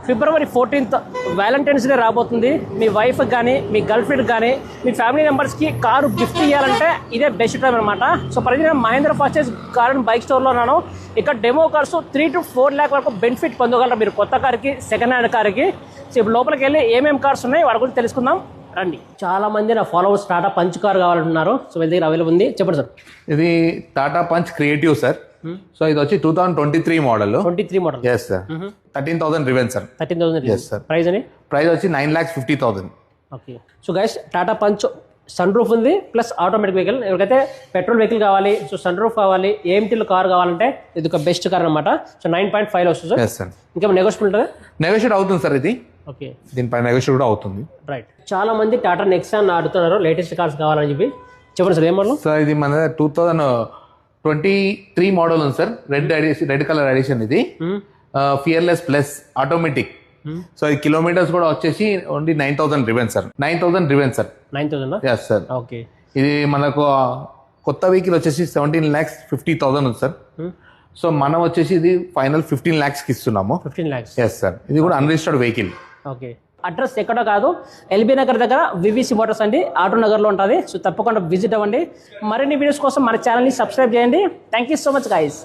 ఫిబ్రవరి 14th Valentine's day రాబోతుంది. మీ వైఫ్కి కానీ మీ గర్ల్ ఫ్రెండ్కి కానీ మీ ఫ్యామిలీ మెంబర్స్కి కారు గిఫ్ట్ ఇవ్వాలంటే ఇదే బెస్ట్ టైం అనమాట. సో ప్రతి నేను మహేంద్ర ఫాస్టేజ్ కార్ అండ్ బైక్ స్టోర్లో ఉన్నాను. ఇక్కడ డెమో కార్స్ 3 to 4 lakh వరకు బెనిఫిట్ పొందగలరు మీరు కొత్త కార్కి, సెకండ్ హ్యాండ్ కార్కి. సో ఇప్పుడు లోపలికి వెళ్ళి ఏమేమి కార్స్ ఉన్నాయి వాటి గురించి తెలుసుకుందాం రండి. చాలా మంది నా ఫాలోవర్స్ టాటా పంచ్ కార్ కావాలంటున్నారు. సో వీళ్ళ దగ్గర అవైలబుల్ ఉంది. చెప్పండి సార్. ఇది Tata Punch creative sir. So ఇది వచ్చి 2023 model. 23 model. Yes sir. 13,000 driven sir. 13,000. Yes sir. Price వచ్చి 9,50,000. Okay. So guys Tata Punch sunroof ఉంది ప్లస్ ఆటోమేటిక్ వెహికల్. ఎవరికైతే పెట్రోల్ వెహికల్ కావాలి, సో సన్ రూఫ్ కావాలి, ఏఎంటీలో కార్ కావాలంటే ఇది ఒక బెస్ట్ కార్ అనమాట. సో 9.5 వస్తుంది సార్. ఇంకేమో నెగోషియబుల్ ఉంటుంది? నెగోషియేట్ అవుతుంది సార్. ఇది ఓకే, దీనిపైన నెగోషియేట్ కూడా అవుతుంది. రైట్. చాలా మంది టాటా నెక్సాన్ ఆడుతున్నారు, లేటెస్ట్ కార్స్ కావాలని చెప్పి. చెప్పండి సార్ ఏం మోడల్? సార్ ఇది మన 2023 మోడల్ ఉంది సార్. రెడ్ కలర్ ఎడిషన్ ఇది. Fearless plus automatic. సో ఈ కిలోమీటర్స్ కూడా వచ్చేసి ఓన్లీ 9,000 రివెన్ సార్. 9,000 రివెన్ సార్. 9,000. Yes sir. ఓకే. ఇది మనకు కొత్త వెహికల్ వచ్చేసి 17,50,000 ఉంది సార్. సో మనం వచ్చేసి ఇది ఫైనల్ 15 lakhs కి ఇస్తున్నాము. 15 lakhs. Yes sir. ఇది కూడా అన్రిజిస్టర్డ్ వెహికల్. ఓకే. అడ్రస్ ఎక్కడో కాదు, ఎల్బీ నగర్ దగ్గర వివిసి మోటార్స్ అండి, ఆటో నగర్లో ఉంటుంది. సో తప్పకుండా విజిట్ అవ్వండి. మరిన్ని వీడియోస్ కోసం మన ఛానల్ని సబ్స్క్రైబ్ చేయండి. Thank you so much guys.